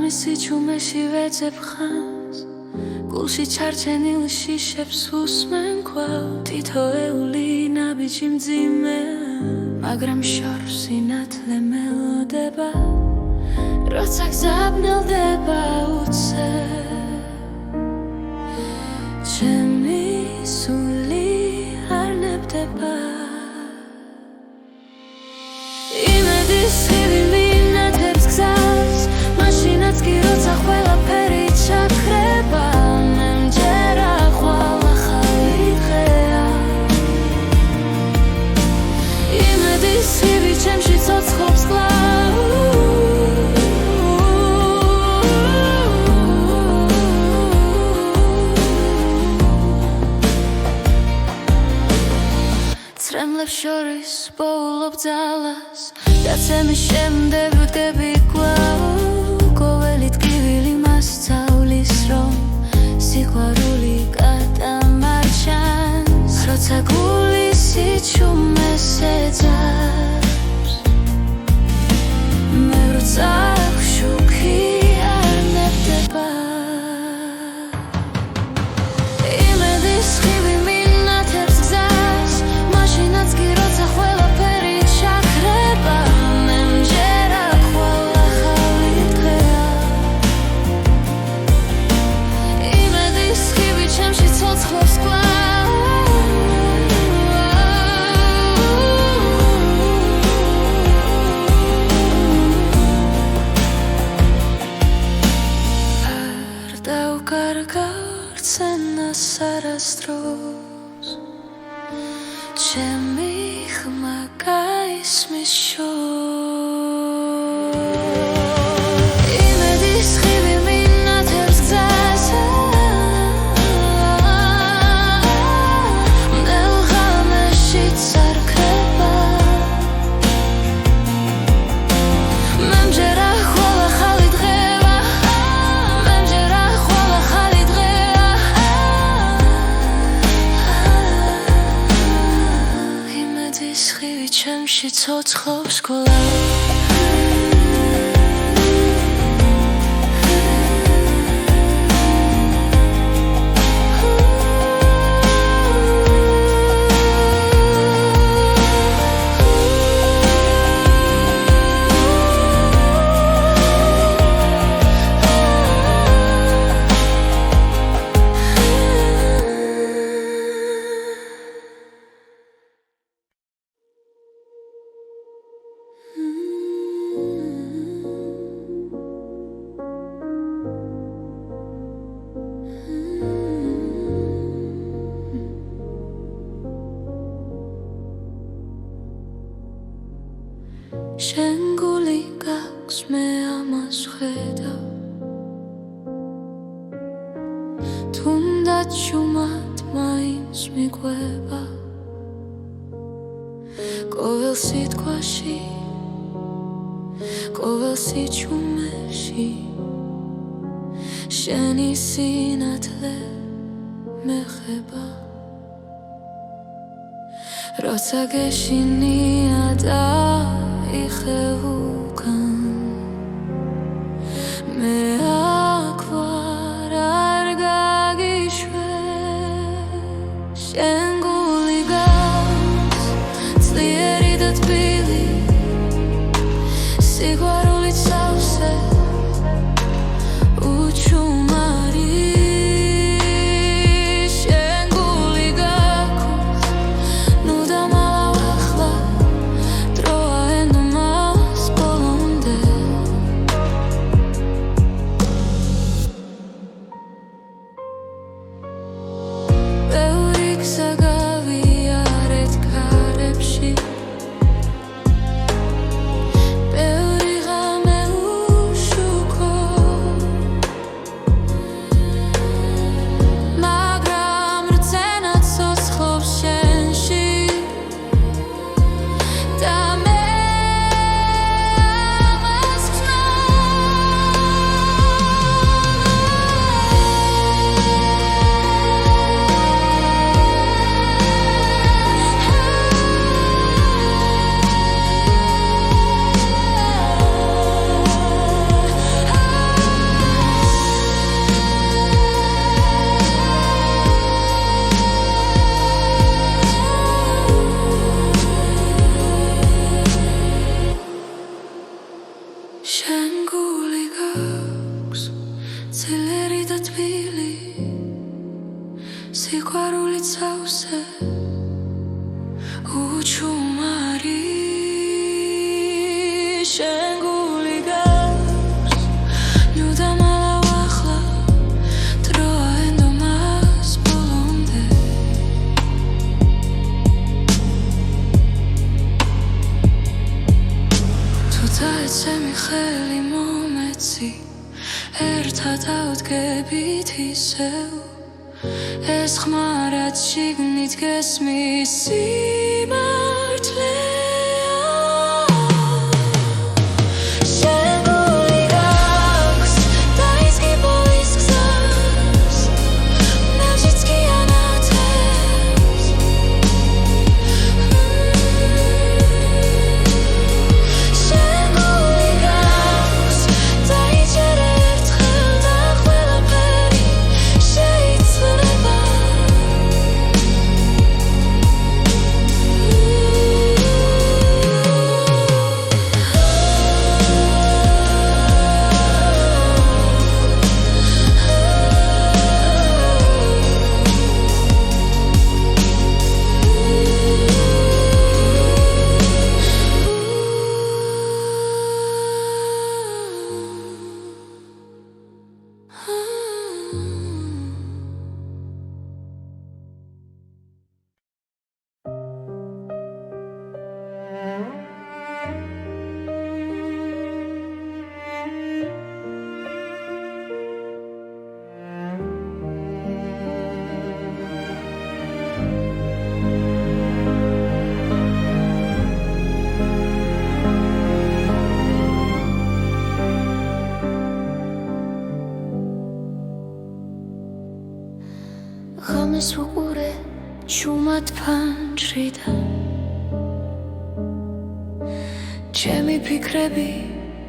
სიჩუმეში ვეძებ ხანს გულში ჩარჩენილ შიშებს უსმენ კვლავ თითოეული ნაბიჯი მძიმე მაგრამ შორს სინათლე მელოდება როცა გზაბნელდება უცებ ჩემი სული არ ნებდება იმედის ხივი მინათებს გზას მაშინაც კი როცა ყველაფერი ჩაქრება მე მჯერა ხვალ ახალი დღეა იმედის ხივი ჩემში ცოცხლობს კვლავ წრემლებს შორის პოულობ ძალას დაცემის შემდეგ ვდგები კვლავ ყოველი ტკივილი მასწავლის რომ სიყვარული გადამარჩენს როცა გულის სიჩუმეს ეძებს მე როცა შუქი არ ნებდება იმედის ხივი მინათებს გზას მაშინაც კი როცა ყველაფერი ჩაქრება მე მჯერა ხვალ ახალი დღეა იმედის ხივი ჩემში ცოცხლობს კვლავ არ დავკარგავ რცენას არასდროს ჩემი ხმა გაისმის შორს იმედის ხივი მინათებს გზას მდელ ღამეშიც არ ქრება მე მჯერა ხვალ ახალი დღეა მე მჯერა ხვალ ახალი დღეა იმედის ხივი ჩემში ცოცხლობს კვლავ შენ გული გაქვს მე ამას ვხედავ თუნდაც შუმად მაინც მიყვება ყოველ სიტყვაში ყოველ სიჩუმეში შენი სინათლე მეხება როცა გეშინია და იხევუკან მე აქ ვარ არ გაგიშვებ შენ გული გაქვს ძლიერი და თბილი სიყვარულით სავსე უჩუმარი შენ გული გაქვს ნუ დამალავ ახლა დროა ენდომას ბოლო უჩუმარი შენ გული გავს ნუ დამალავ ახლა დროა ენდომას ბოლომდე თუ დაეცემი ხელი მომეცი ერთად ავდგებით ისევ ეს ხმარად შიგნით გესმის სიმართლეა შენ გული გავს დაიწყი ბოლის გზას ნაჟიც კი ანათებს შენ გული გავს დაიჯერ ერთხელ და ყველაფერი შეიცვლება ღამეს უყურე ჩუმად ფანჯრიდან ჩემი ფიქრები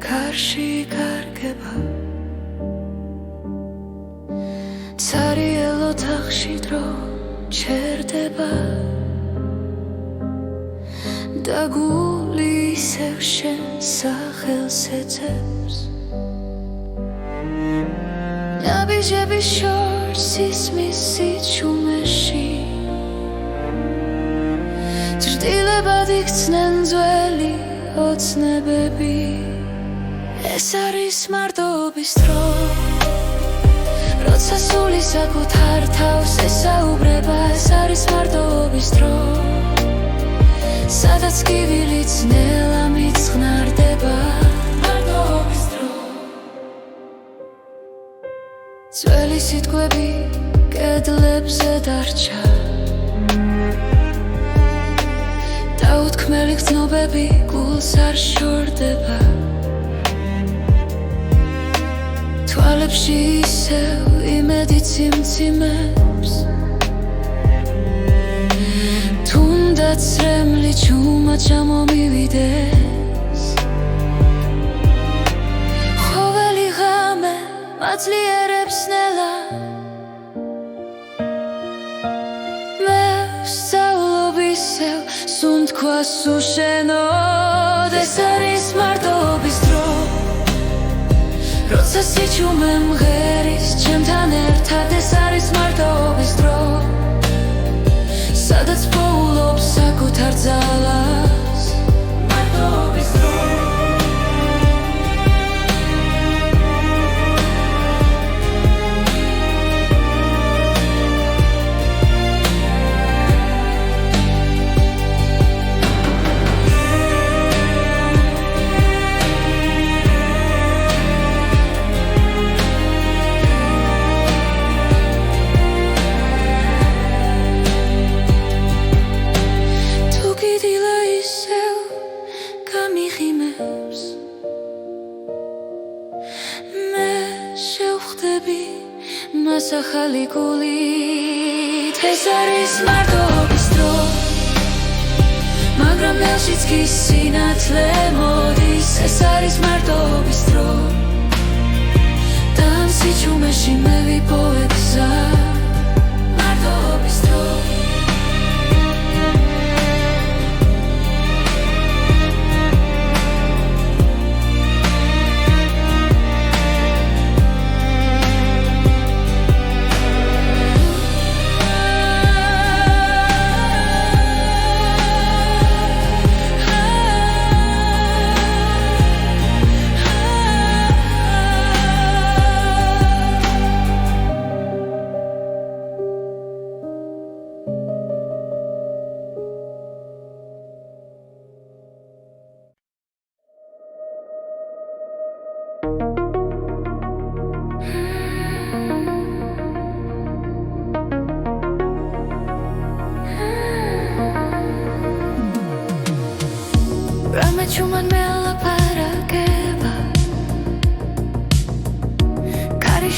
გარში კარგება ცარიელ ოთახში დრო ჩერდება და გული ისევ შენ სახელს ეძებს ნაბიჯების შორს ისმის სიჩუმეში ჭრდილებად იქცნენ ძველი ოცნებები ეს არის მარტოობის დრო როცა სული საკუთარ თავს ესაუბრება ეს არის მარტოობის დრო სადაც კივილიც ნელა მიწყნარდება მარტოობის დრო ძველი სიტყვები კედლებზე დარჩა დაუთქმელი გრძნობები გულს არ შორდება თვალებში ისევ იმედი ციმციმებს თუნდაც რემლი ჩუმად ჩამომივიდეს ხოველი ღამე მაძლიერებს ნელა მე ვსწავლობ ისევ სუნთქვას უშენოდ ეს არის მარტოობის დრო როცა სიჩუმე მღერის ჩემთან ერთად ეს არის მარტოობის დრო სადაც პოულობს საკუთარ ძალას მარტოობის დრო ახალი გულით ეს არის მარტოობის დრო მაგრამ ნელშიც კი სინათლე მოდის ეს არის მარტოობის დრო და ამ სიჩუმეში მე ვიპოვებ გზა მარტოობის დრო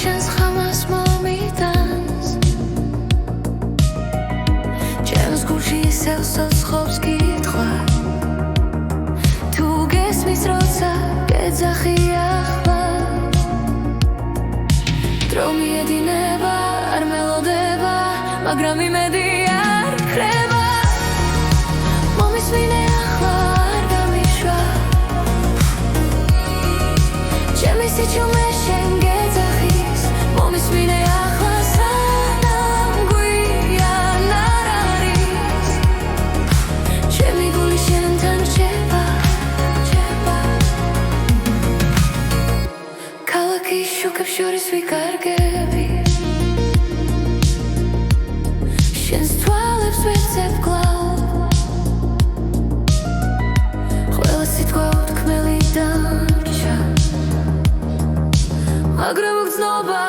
შენს ხამას მომიტანს ჩემს გულში ისევ სოცხობს კითხვა თუ გესმის როცა გეძახი ახლა დრო მიედინება არ მელოდება მაგრამ იმედი არ ქრება მომისმინე ახლა არ გამიშვა ჩემი სიჩუმე შენ გეძახის მომისმინე ახლა სანამ გვიან არ არის ჩემი გული შენთან რჩება ქალაქის შუქებს შორის ვიკარგები შენს თვალებს ვეცებ კლავ ყველა სიტყვა უთქმელი დარჩა მაგრამ უგრძნობა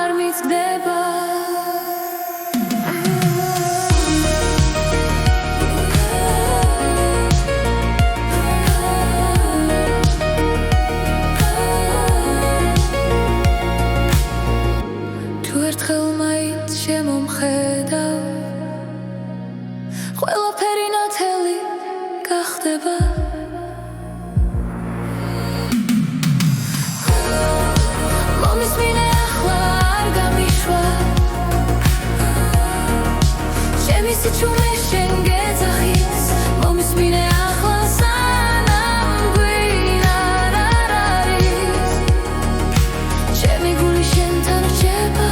არ მიცგდება თუ ერთხელ მაინც შემომხედავ ყველაფერი ნათელი გახდება მომისმინე ახლა არ გამიშვა ჩემი სიჩუმე შენ გეძახის მომისმინე ახლა სანამ გვიან არ არის ჩემი გული შენთან რჩება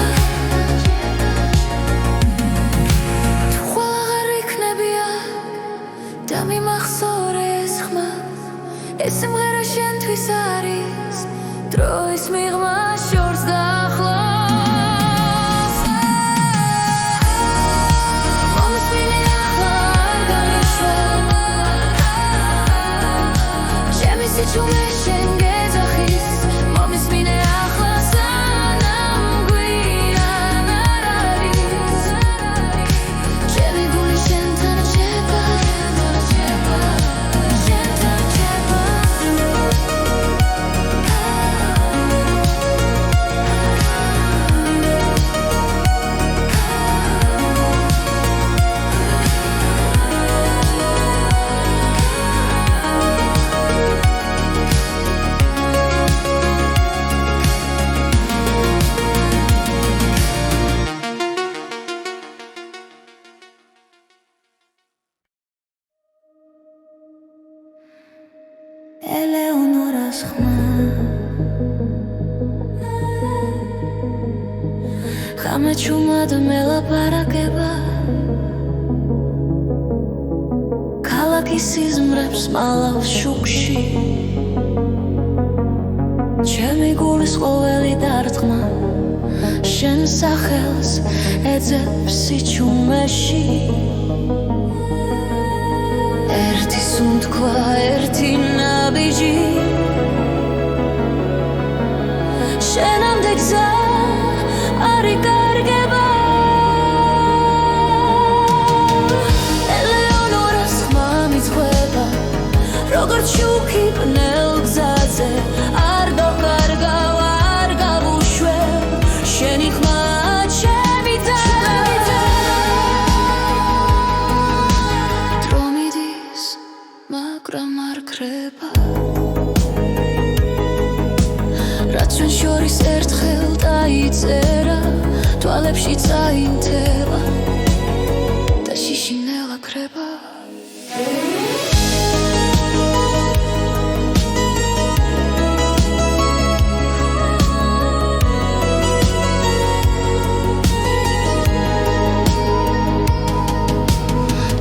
თუ ხვალ აღარ იქნებია და მიმახსოვრეს ხმა ეს სიმღერა შენთვის არის დროის მიღმა შორს დაახლოს მომისმინე ახლა არ გამიშვა ჩემი სიჩუმე შენ გეძახის მომისმინე ახლა სანამ გვიან არ არის ჩემი გული შენთან რჩება შენთან რჩება ელეონორას ხმა ხამეჩუმად მელაპარაკება ქალაქის სიზმრებს მალავს შუქში ჩემი გულის ყოველი დარტყმა შენ სახელს ეძებს სიჩუმეში ერთი სუნთქვა ერთი ნაბიჯი შენამდე გზა არ იკარგება ელეონორას ხმა მიძღვება როგორც შუქი ბნელ გზაზე არ დავკარგავ არ გავუშვებ შენი ხმა ჩემი და დრო მიდის მაგრამ არ ქრება რაც ჩვენ შორის ერთხელ დაიწერა თვალებში წაინთება და შიშინელა ქრება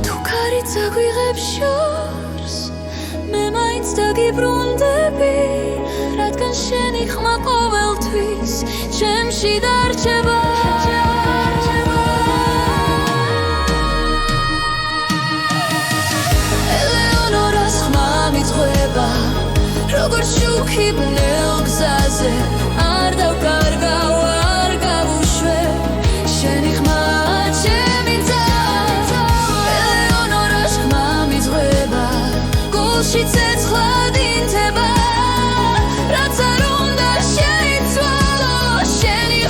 თუ ქარი წაგვიღებს შორს მე მაინც დაგიბრუნდები რადგან შენი ხმა ყოველთვის ჩემში დარჩება ელეონორას ხმა მიძღვება როგორც შუქი ბნელ გზაზე არ დავკარგავ არ გავუშვებ შენი ხმა ჩემი და ელეონორას ხმა მიძღვება გულში ცეცხლად ინთება რაც არ უნდა შეიცვალო შენი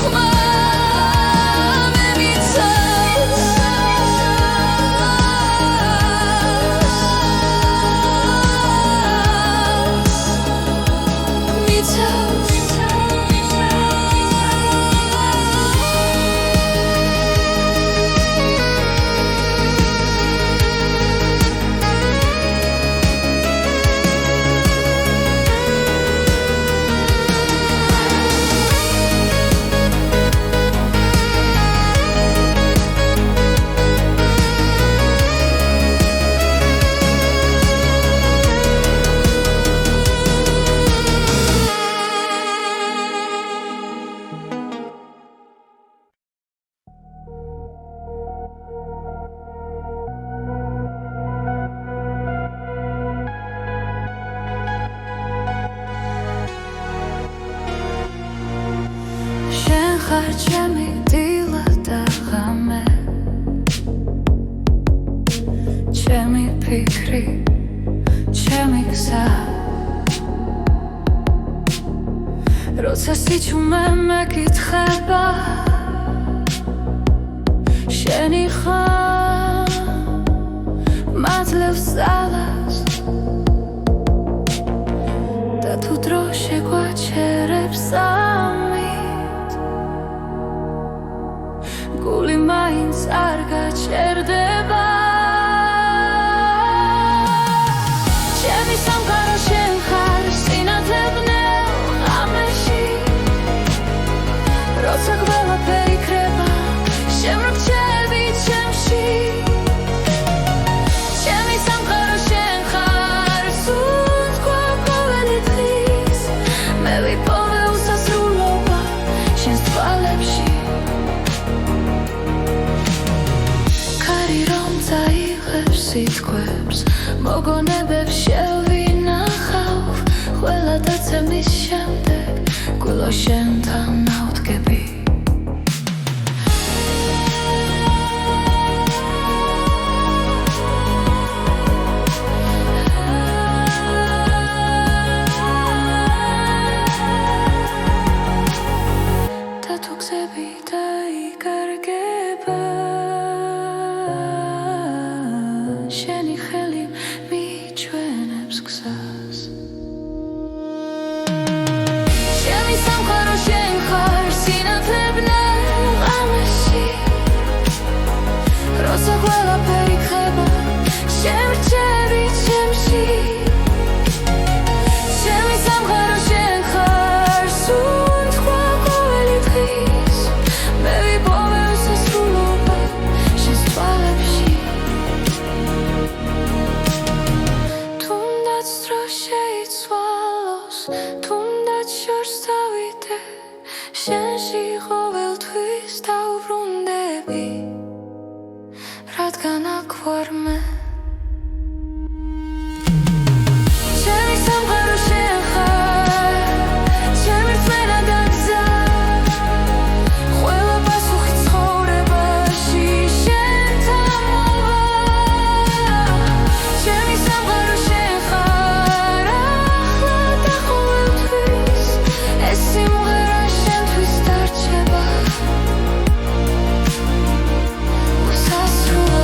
ხარ ჩემი დილა და ღამე ჩემი ფიქრი ჩემი გზა როცა სიჩუმე მეკითხება შენი ხარ მადლებს ძალას და თუ დრო შეგვაჩერებს ამით გული მაინც არ გაჩერდება ჩემი სამყარო შენ ხარ სინათლებნელ ღამეში როცა ყველაფერი იქრება შემრჩევი ჩემში ჩემი სამყარო შენ ხარ სუნთქვა ყოველი დღის მე ვიპოვე უსასრულობა შენს თვალებში ქარი რომ წაიღებს სიტყვებს მოგონებებს შევინახავ ყველა დაცემის შემდეგ გულო შენთან ავდგები და თუ გზები დაიკარგება შენი ხელი მიჩვენებს გზას ჩემი სამყარო შენ ხარ სინათლებნელ ღამეში როცა ყველაფერი იქნება შემრჩევი ჩემში ჩემი სამყარო შენ ხარ სუნთქვა ყოველი დღის მე ვიპოვე უსასრულობა შენს თვალებში თუნდაც დრო შეიცვალოს თუნდაც შორს დავიდე შენში ყოველთვის დავბრუნდები რადგან აქ ვარ მე ჩემი სამყარო შენ ხარ ჩემი რწმენა და გზა ყველა პასუხი ცხოვრებაში შენთან მოვა ჩემი სამყარო შენ ხარ ახლა და ყოველთვის ეს სიმღერა შენთვის დარჩება უსასრულო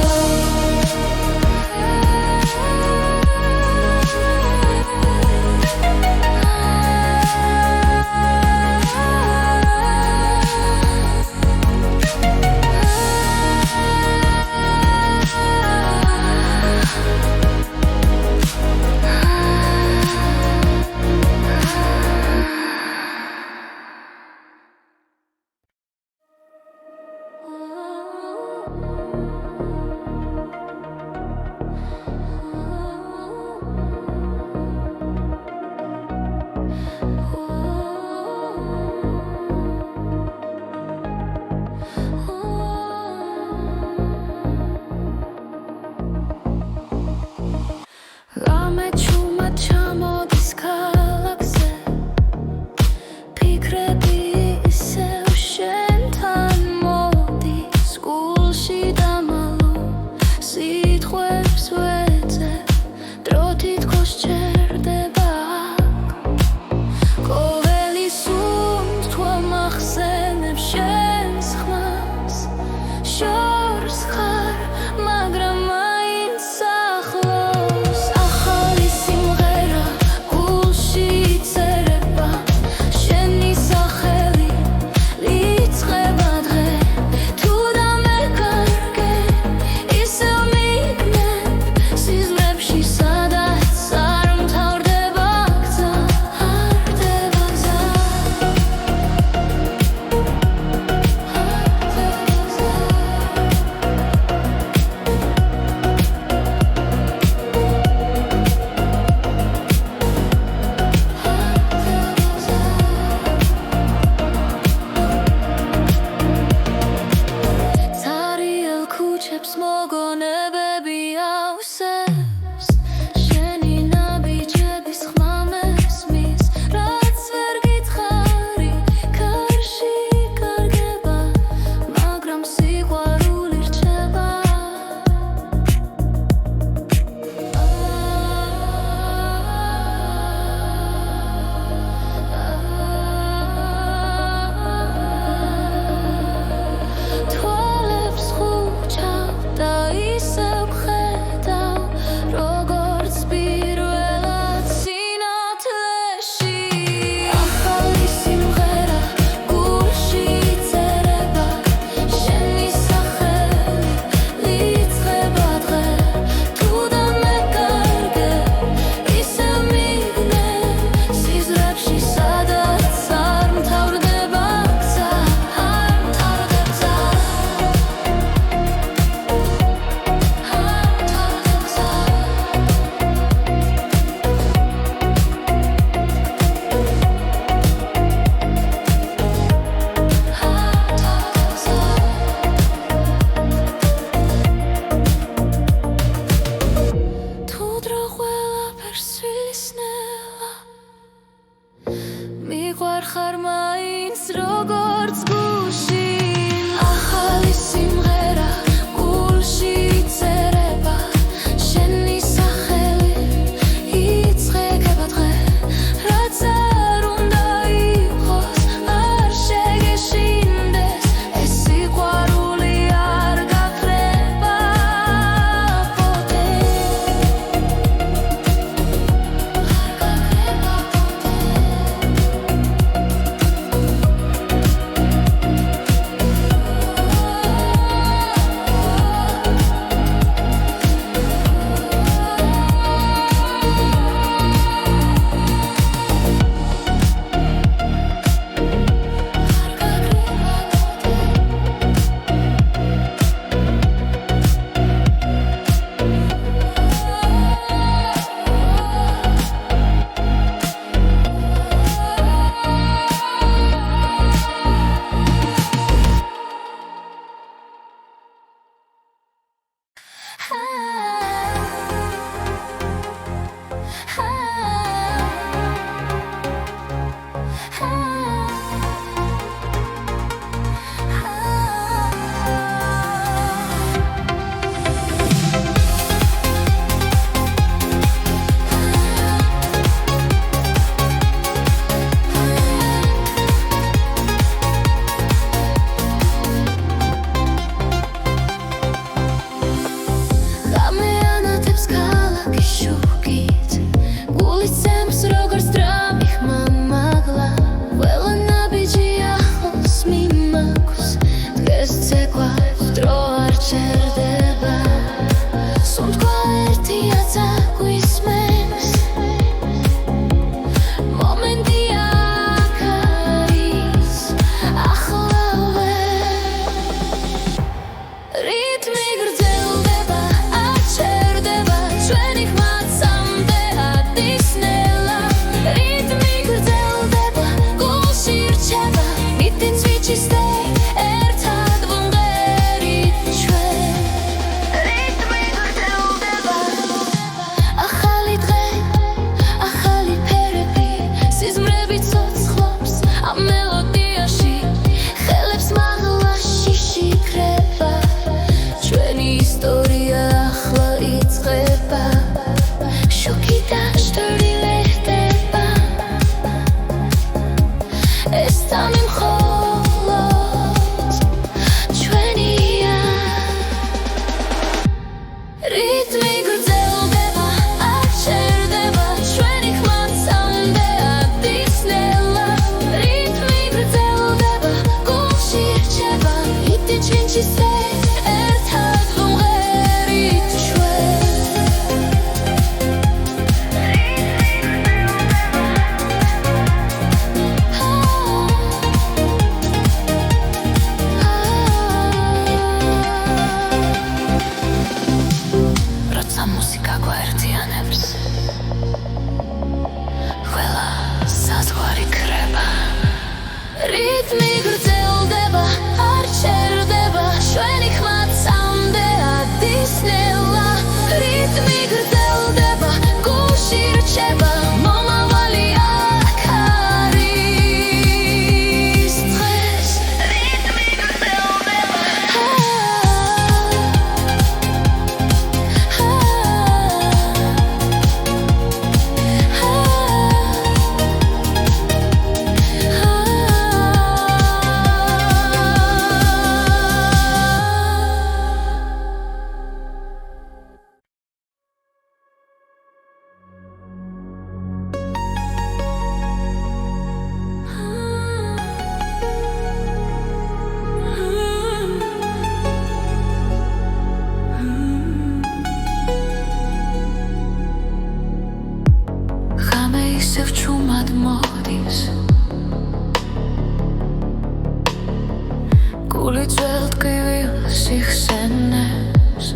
გული ძველტკივილს იხსენებს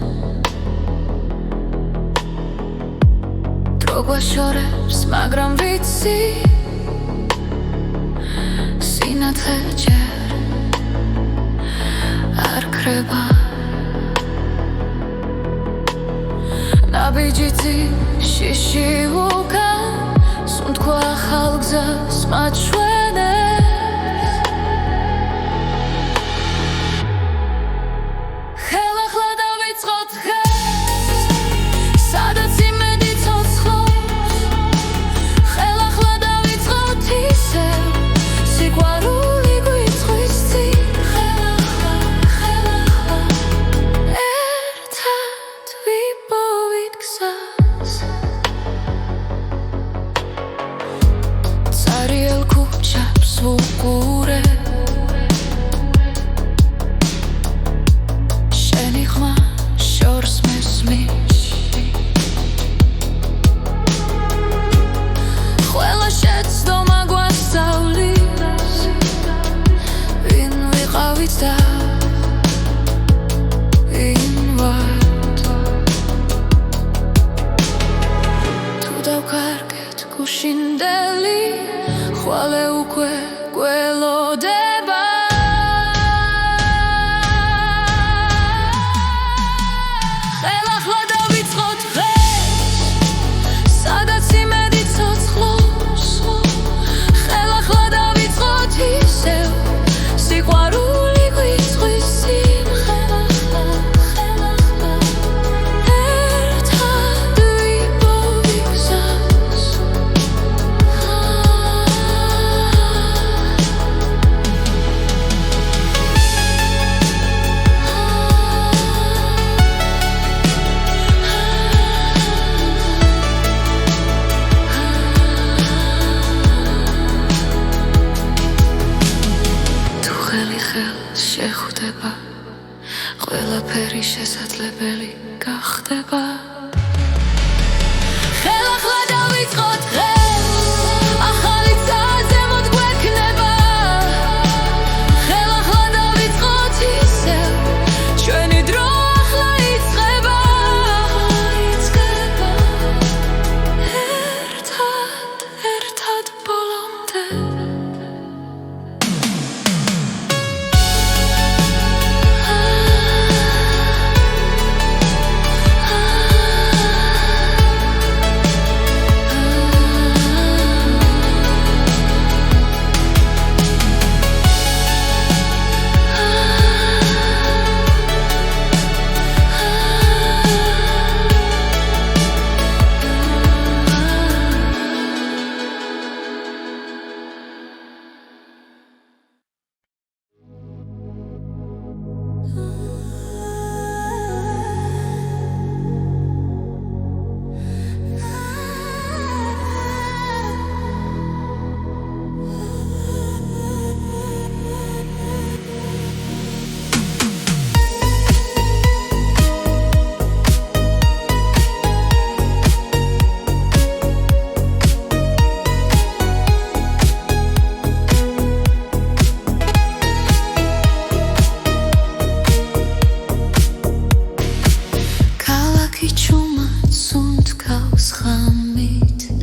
დრო გვაშორებს მაგრამ ვიცი სინათლე ჯერ არ ქრება ნაბიჯითი შიში უკან სუნთქვა ახალ გზას მაჩვენებს ხელახლა დავიწყოთ დღეს სადაც იმედი ცოცხლობს ხელახლა დავიწყოთ ისევ სიყვარული გვიწვის წინ ხელახლა ერთად ვიპოვით გზას წარიელ ქუჩებს ვუყურებ შენი ხმა შორს მესმის ყველა შეცდომა გვასწავლის ვინ ვიყავით და ვინ ვართ თუ დავკარგეთ გუშინდელი ხვალე უკვე გველოდება ხელახლა დავიწყოთ დღეს სადაც იმედი ცოცხლობს ხელახლა დავიწყოთ ისევ სიყვარული გვიწვის წინ ხელახლა ერთად ვიპოვით გზას თუ ხელი ხელს შეხვდება ყველაფერი შესაძლებელი გახდება ხელახლა დავიწყოთ დღეს ახალი გზა ზემოთ გვექნება ხელახლა დავიწყოთ ისევ ჩვენი დრო ახლა იწყება ერთად ბოლომდე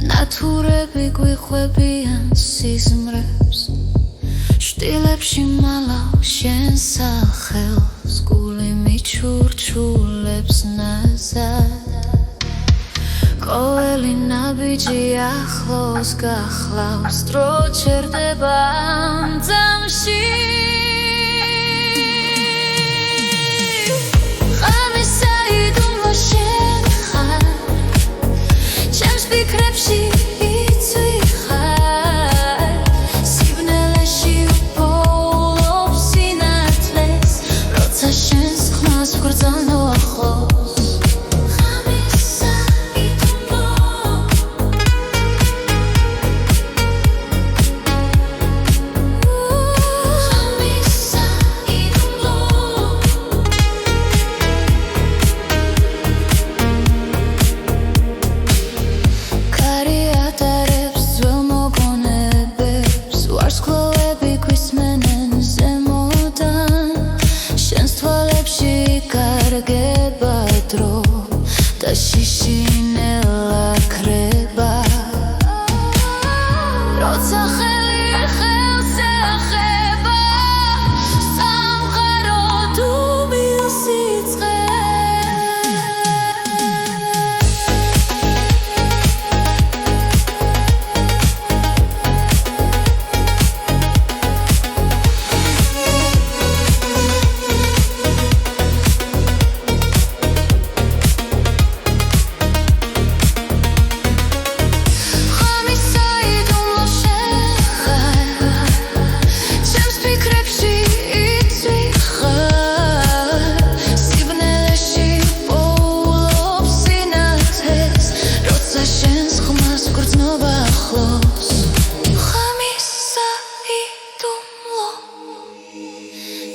ნათურები გვიხვებიან სიზმრებს შტილებში მალავ შენ სახელს გული მიჩურჩულებს ნაზად ყოველი ნაბიჯი ახლოს გახლავს დრო ჩერდება ძამში ფიქრებში იცვი ხარ სიბნელეში უპოვლობ სინათლეს როცა შენს ხმას ვგრძნო ახლოს ხამისა იტმო ხამისა კარგება დრო და შიშინელა ქრება როცა ხელი ხელს ეხება სამყარო თუ მილსიცხე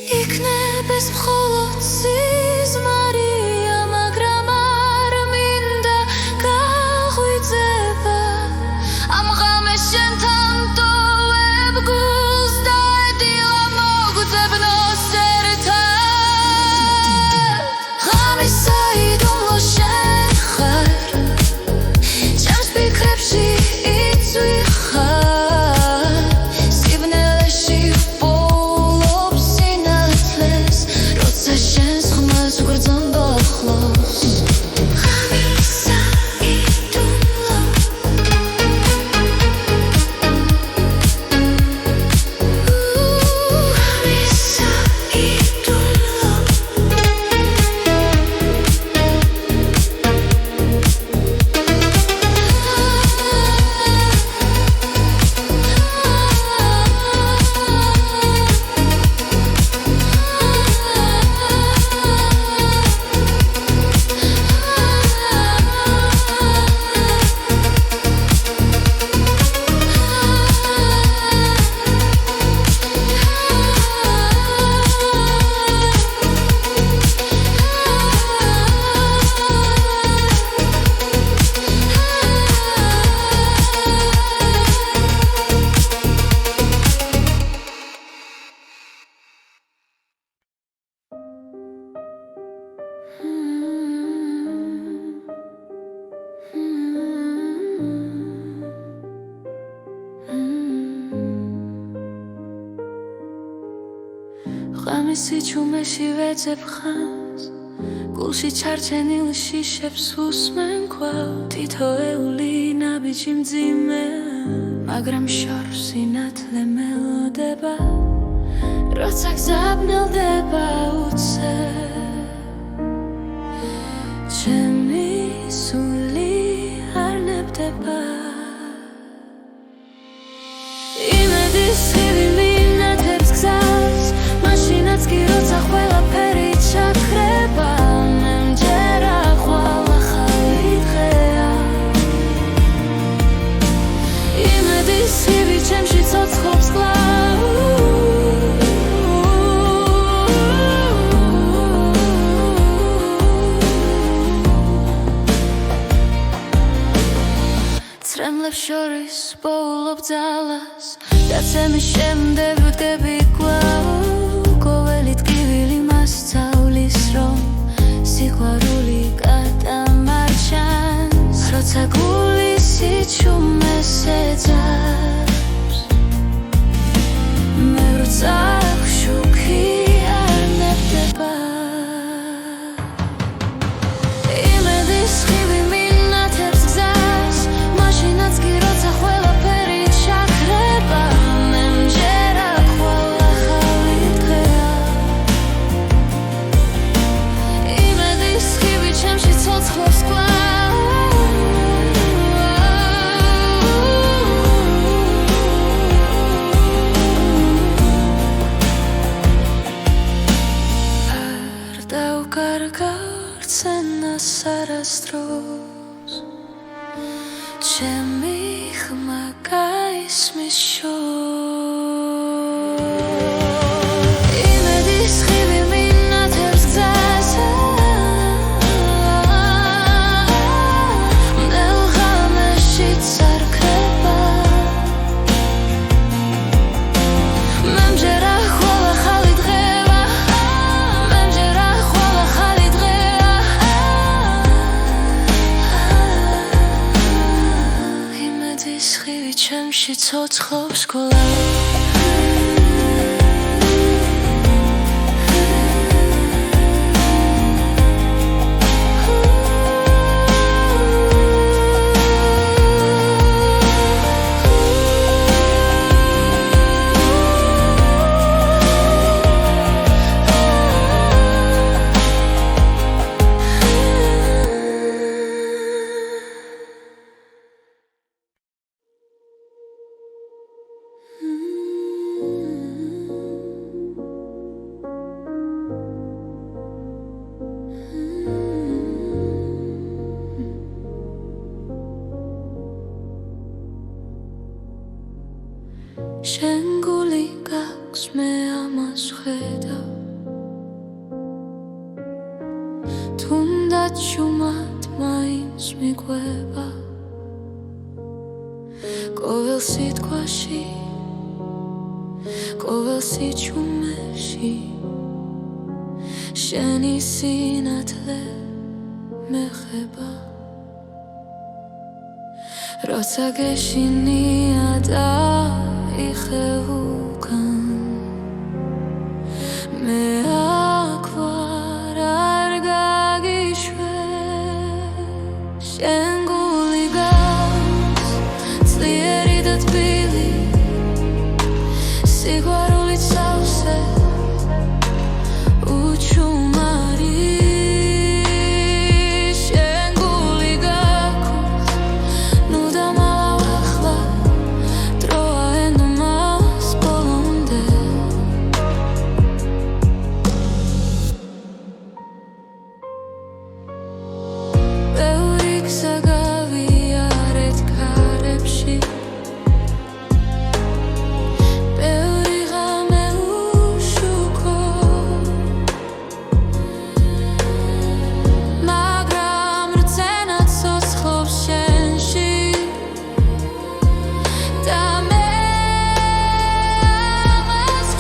იქნებს მხოლოდ სიზმარია, მაგრამ არ მინდა გაღვიძება ამ ღამეს შენთან ტოვებ გულს და ეტილა მოგძებნოს ერთად ღამის საიდუმლო შენ ხარ ჩემს ფიქრებში იცვი ხარ სიბნელეში ღამისი ჩუმეში ვეძებ ხანს გულში ჩარჩენილ შიშებს უსმენ კვლავ თითოეული ნაბიჯი მძიმე მაგრამ შორს სინათლე მელოდება როცა გზაბნელდება უცებ ჩემი სული არ ნებდება იმედის ხივი მინათებს გზას მაშინაც კი როცა ყველაფერი ჩაქრება მე მჯერა ხვალ ახალი დღეა იმედის ხივი ჩემში ცოცხლობს კვლავ ცრემლებს შორის პოულობ ძალას და ცემის შემდეგ ვდგები კვლავ ყოველი ტკივილი მასწავლის რომ სიყვარული გადამარჩენს როცა გულის სიჩუმეს ეძებს მე ვრცახ შუქი არ ნებდება იმედის ხივი მინათებს გზას მაშინაც კი როცა ყველაფერი ჩაქრება მე მჯერა ხვალ ახალი დღეა იმედის ხივი ჩემში ცოცხლობს კვლავ არ დავკარგავ რცენას არასდროს ჩემი ხმა გაისმის შორს იმედის ხივი მინათებს გზას მდელ ღამეშიც არ ქრება მე მჯერა ხვალ ახალი დღეა მე მჯერა ხვალ ახალი მაშინ ცოცხლობს სკოლა შენ გული გაქვს მე ამას ხედავ თუნდაც შუმად მაინც მიყვება ყოველ სიტყვაში ყოველ სიჩუმეში შენი სინათლე მეხება როცა გეშინია და იხევუკან მე აქ ვარ არ გაგიშვე შენ გული გაქვს ძლიერი და თბილი სიყვარულით სავსე უჩუმარი შენ გული გაქვს ნუ დამალავ ახლა დროა ენდომას ბოლომდე ბევრი გზა გავიარეთ ქარებში ბევრი ღამე უშუქო მაგრამ რწენა ცოცხლობს შენში და მე ამას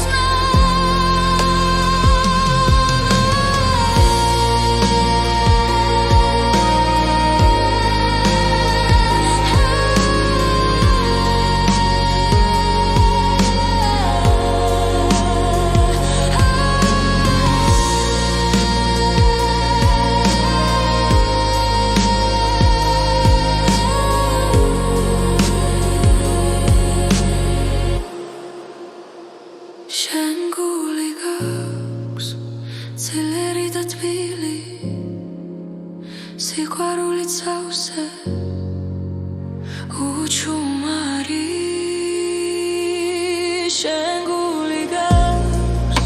შენ გული გაქვს ძლიერი და თბილი სიყვარულით სავსე უჩუმარი შენ გული გაქვს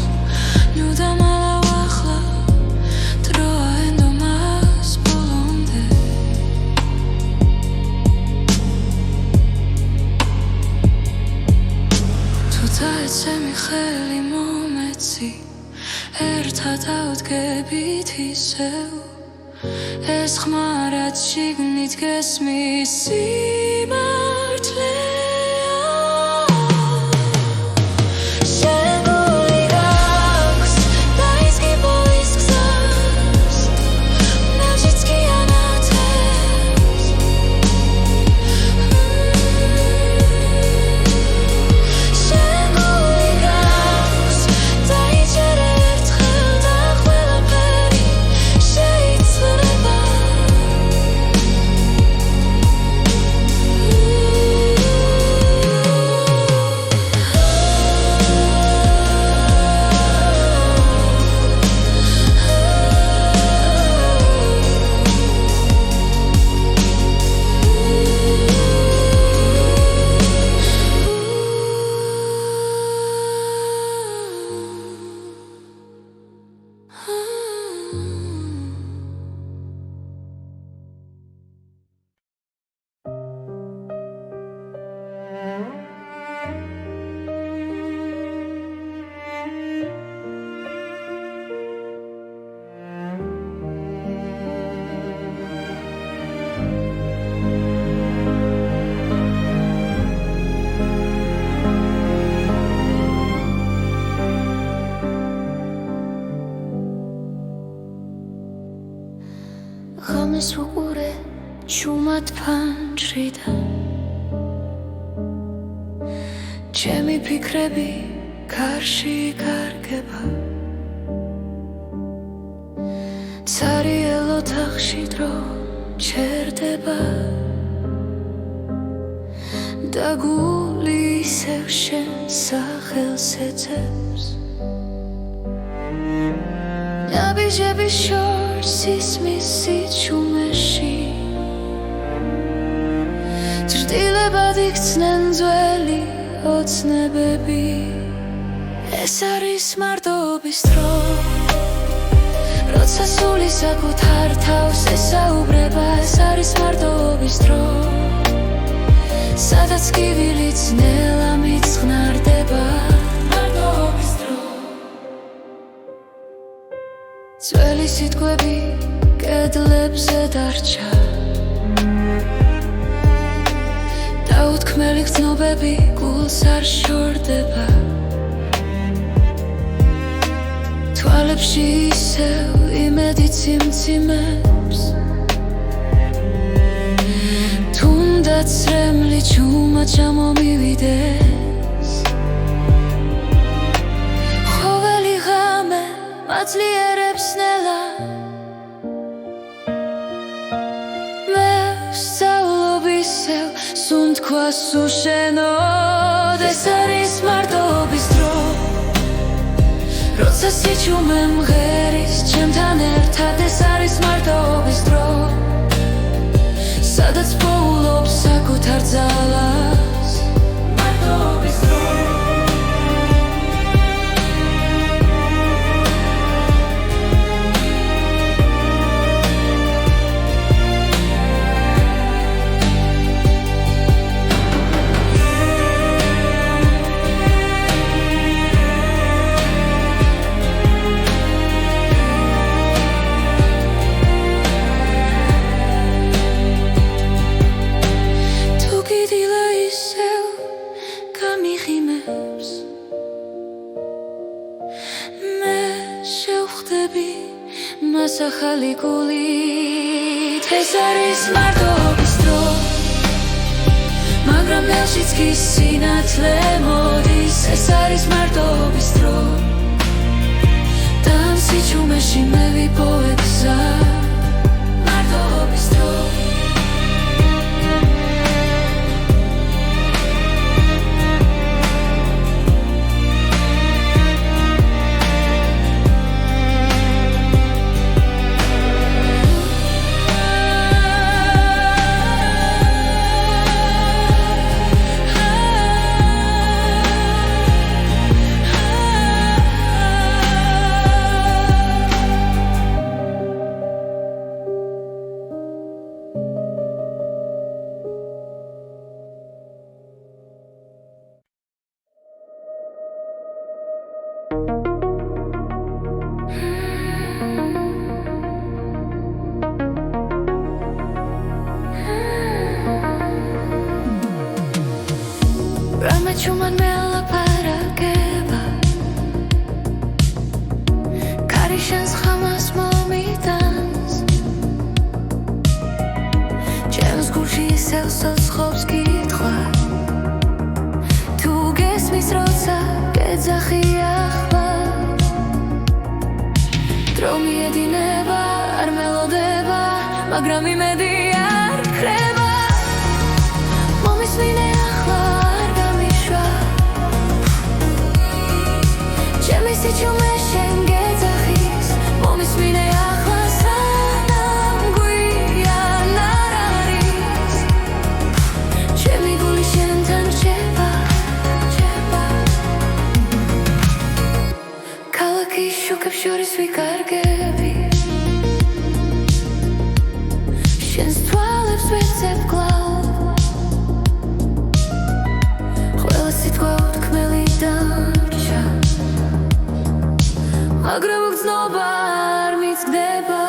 ნუ დამალავ ახლა დროა ენდომას ბოლომდე თუ დაეცემი ხელი მომეცი ერთად ავდგებით ისევ ეს ხმა რაც შიგნით გესმის სიმართლეა შენ გული გაქვს დაიზგი ბოლის გზას ნაჟიც კი ანათებს შენ გული გაქვს დაიჯერე ერთხელ და ყველაფერი შეიძლება ღამეს უყურე ჩუმად ფანჯრიდან ჩემი ფიქრები კარში კარგება ცარიელ ოთახში დრო ჩერდება და გული ისევ შენ სახელს ეძებს ნაბიჯების შორს ისმის სიჩუმეში ჭრდილებად იქცნენ ძველი ოცნებები ეს არის მარტოობის დრო როცა სული საკუთარ თავს ესაუბრება ეს არის მარტოობის დრო სადაც კივილიც ნელა მიწღნარდება მარტოობის დრო ძველი სიტყვები კედლებზე დარჩა დაუთქმელი გრძნობები გულს არ შორდება თვალებში ისევ იმედი ციმციმებს თუნდაც რემლი ჩუმად ჩამომივიდეს ხოველი ღამე მაძლიერებს ნელა მე ვსწავლობ ისევ სუნთქვას უშენოდ ეს არის მარტოობის დრო როცა სიჩუმე მღერის ჩემთან ერთად ეს არის მარტოობის დრო სადაც პოულობს საკუთარ ძალას მარტოობის დრო ახალი გულით ეს არის მარტოობის დრო მაგრამ ნელშიც კი სინათლე მოდის ეს არის მარტოობის დრო და ამ სიჩუმეში მე ვიპოვე გზა მარტოობის დრო Чуман мელაპარაკება კარიშენს ხამას მომიტანს ჩემს გულში ისევ სოცხობს კითხვა თუ გესმის როცა გეძახი ახლა დრო მიედინება არ მელოდება მაგრამ იმედი არ ქრება მომისმინე სიჩუმე შენ გეძახის მომისმინე ახლა სანამ გვიან არ არის ჩემი გული შენთან რჩება ქალაქის შუქებს შორის ვიკარგები შენს თვალებს ვეძებ კლავ ყველა სიტყვა უთქმელი დარჩა მაგრამ გრძნობა არ მიწდება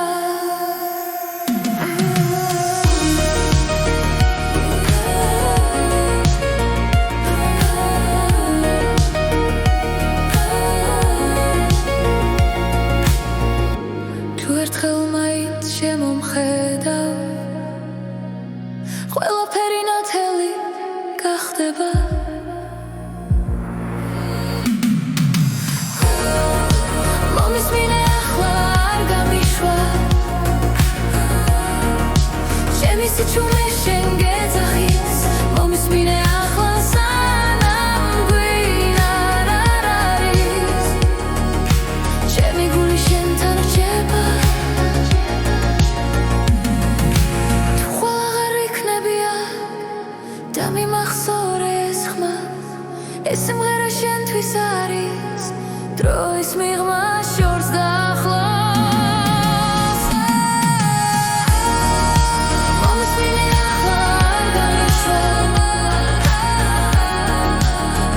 თუ ერთხელ მაინც შემომხედავ ყველაფერი ნათელი გახდება სიჩუმე შენ გეძახის მომისმინე ახლა სანამ გვინარ არ არის ჩემი გული შენთან რჩება თუ ხვალ აღარ იქნებია და მიმახსოვრე ეს ხმა ეს სიმღერა შენთვის არის დროის მიღმა შორს დაახლოს მომისმინე ახლა არ განიშვებ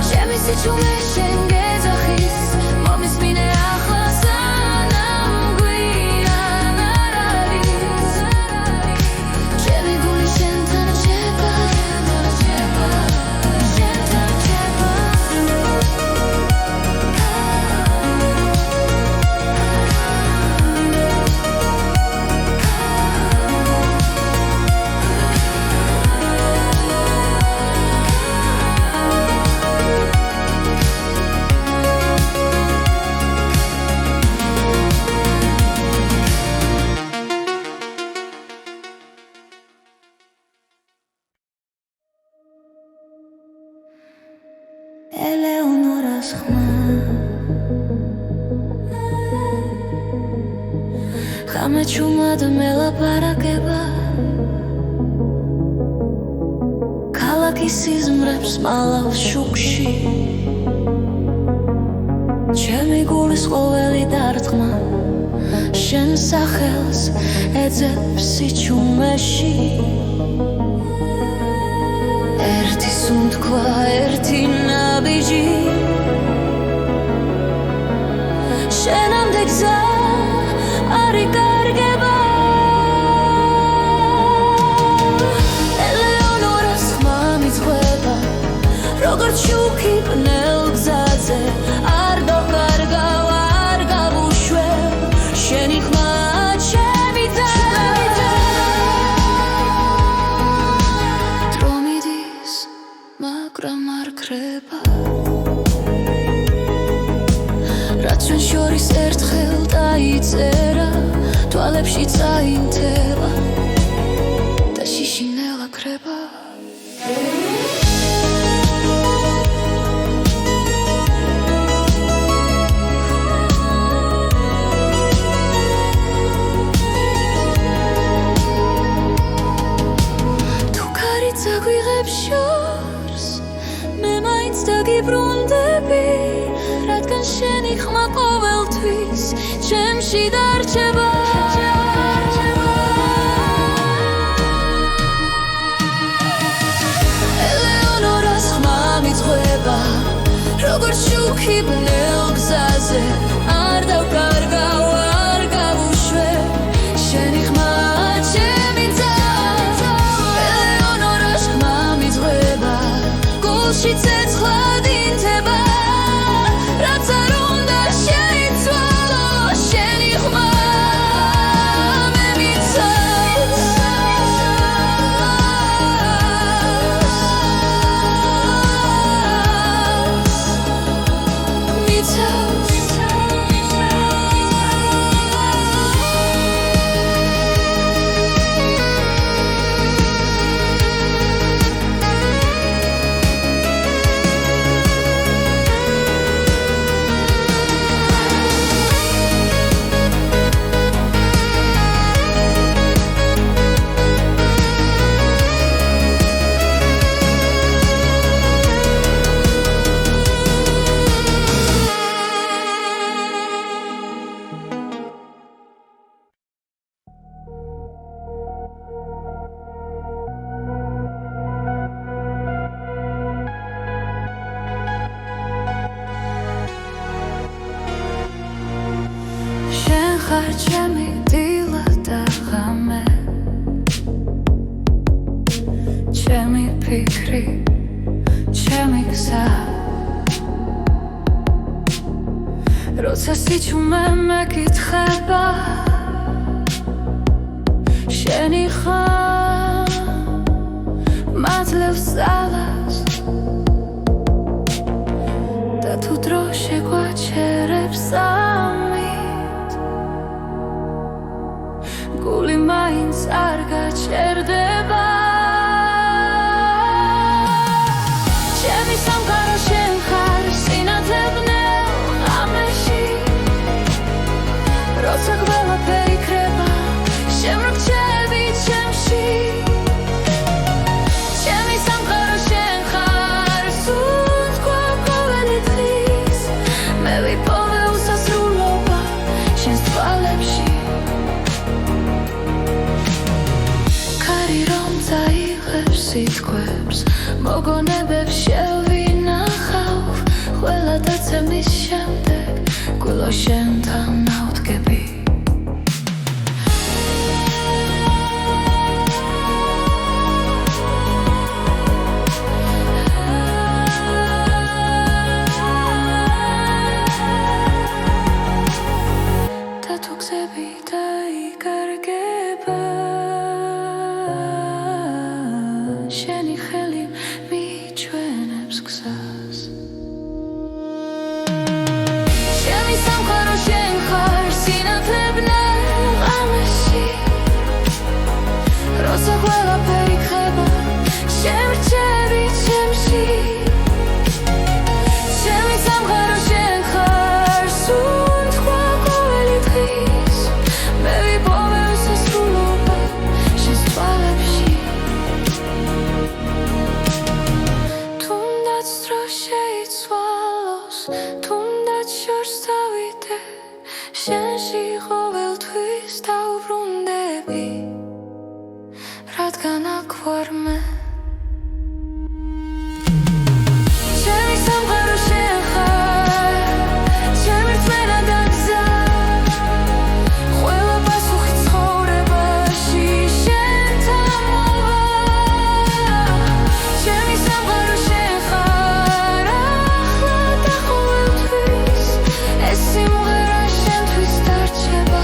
ჩემი სიჩუმე შენ გეძახის მომისმინე ახლა სანამ გვიან არ არის ჩემი გული შენთან რჩება შენთან რჩება ელეონორას ხმა ხამეჩუმად მელაპარაკება ქალაქის სიზმრებს მალავს შუქში ჩემი გულის ყოველი დარტყმა შენ სახელს ეძებს სიჩუმეში ერთი სუნთქვა ერთი ნაბიჯი შენამდე გზა არ იკარგება ელეონორას ხმა მიძღვება როგორც შუქი ბნელ გზაზე არ დავკარგავ არ გავუშვებ შენი ხმა ჩემი და დრო მიდის მაგრამ არ ქრება რაც ჩვენ შორის ერთხელ დაიწერა თვალებში წაინთება და შიშინელა ქრება თუ ქარი წაგვიღებ შორს მე მაინც დაგიბრუნდები რადგან შენი ხმა ყოველთვის ჩემში დარჩება ელეონორას ხმა მიძღვება როგორც შუქი ბნელ გზაზე არ დავკარგავ არ გავუშვებ შენი ხმა ჩემი და ელეონორას ხმა მიძღვება გულში ცეცხლად ინთება რაც არ უნდა შეიცვალო შენი ხმა მე მიცავს ხარ ჩემი დილა და ღამე ჩემი ფიქრი ჩემი გზა როცა სიჩუმე მეკითხება შენი ხმა მადლებს ძალას და თუ დრო შეგვაჩერებს გული მაინც არ გაჩერდება მოგონებებს შევინახავ ყველა დაცემის შემდეგ გულო შენთან ავდგები და თუ გზები დაიკარგება შენი ხელი მიჩვენებს გზას შენი სამყარო შენ ხარ სინათლებნელ ღამეში როცა ყველაფერი ხება შემრჩევი ჩემში შენი სამყარო შენ ხარ სუნთქვა ყოველი დღის მე ვიპოვე უსასრულობა შენს თვალებში თუნდაც დრო შეიცვალოს თუნდაც შორს დავიდე შენში ყოველთვის დავბრუნდები რადგან აქ ვარ მე შენი სამყარო შენ ხარ ჩემი რწმენა და გზა ყველა პასუხი ცხოვრებაში შენთან მოვა შენი სამყარო შენ ხარ ახლა და ყოველთვის ეს სიმღერა შენთვის დარჩება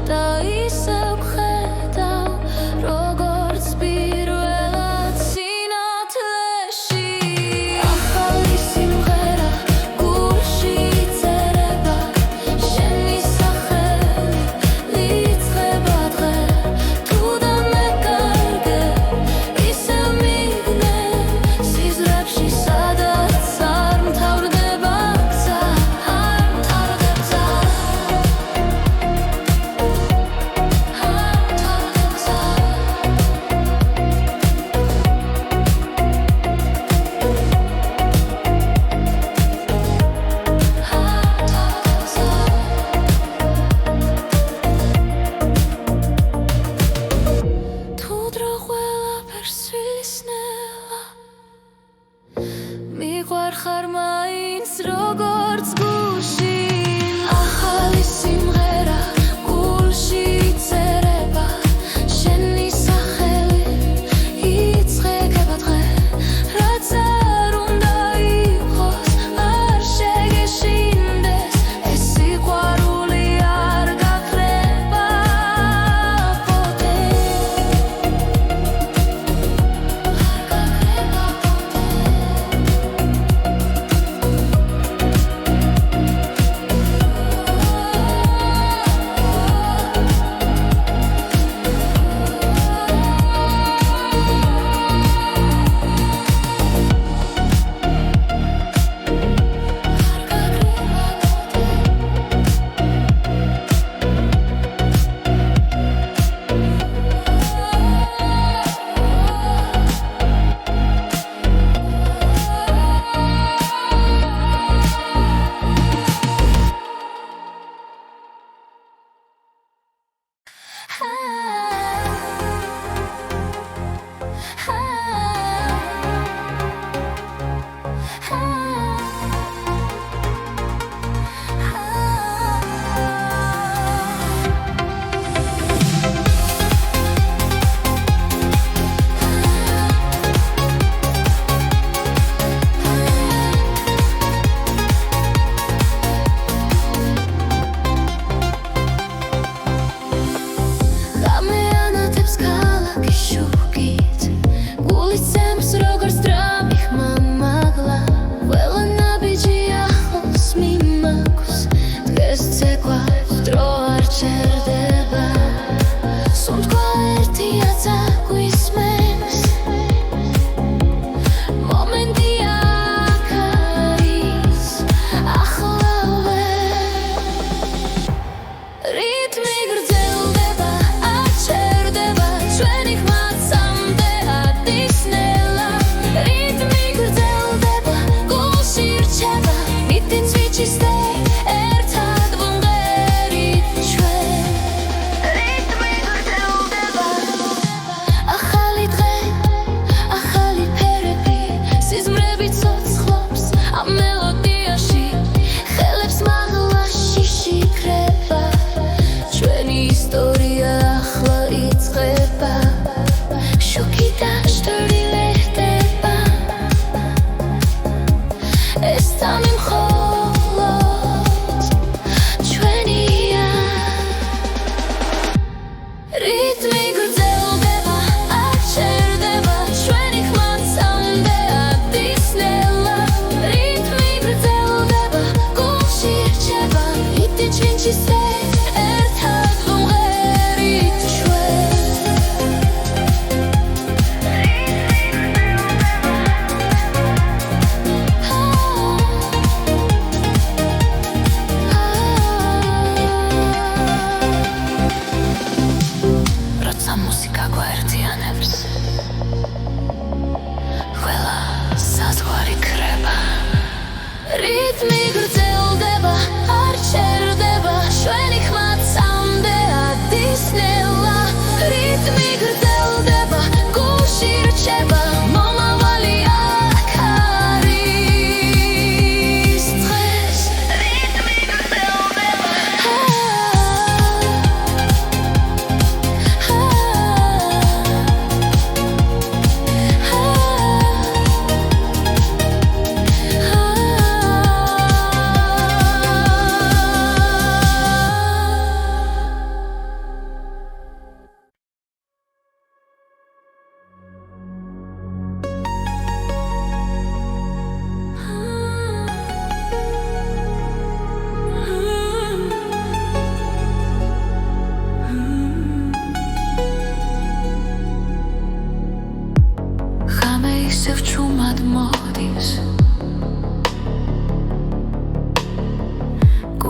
და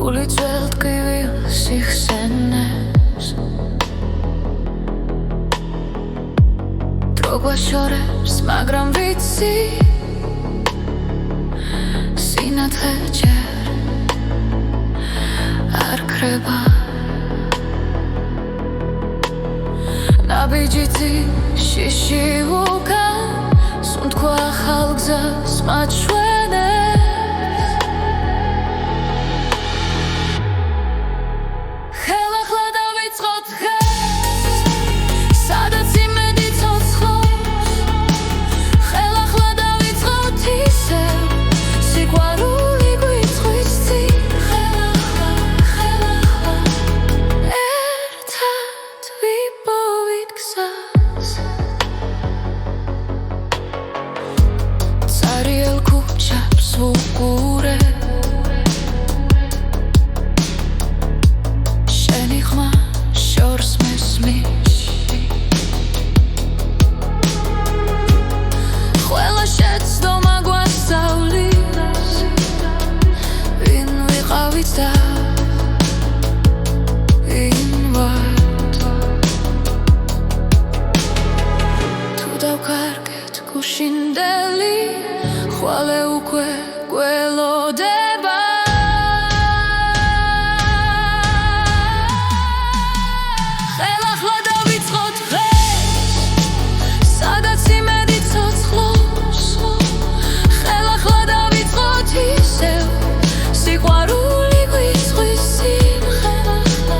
გული ძველთკივილ სიხსენებს დრო გვაშორებს, მაგრამ ვიცი სინათლე ჯერ არ ქრება ნაბიჯითი შიში უკან სუნთქვა ახალ გზას მაჩვენებს ხელახლა დავიწყოთ დღეს სადაც იმედი ცოცხლობს ხელახლა დავიწყოთ ისევ სიყვარული გვიწვის წინ ხელახლა ერთად ვიპოვით გზას წარიელ ქუჩებს ვუყურებ შენი ხმა შორს მესმის ყველა შეცდომა გვასწავლის ვინ ვიყავით და ვინ ვართ თუ დავკარგეთ გუშინდელი ხვალე უკვე გველოდება ხელახლა დავიწყოთ დღეს სადაც იმედი ცოცხლობს ხელახლა დავიწყოთ ისევ სიყვარული გვიწვის წინ ხელახლა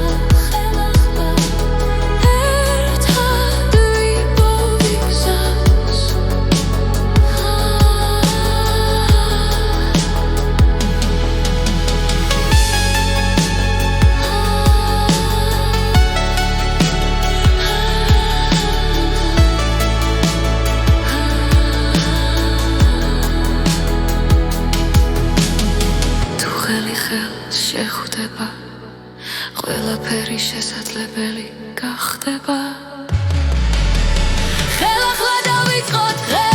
ერთად ვიპოვით გზას თუ ხელი ხელს შეხვდება ყველაფერი შესაძლებელი გახდება ხელახლა დავიწყოთ დღეს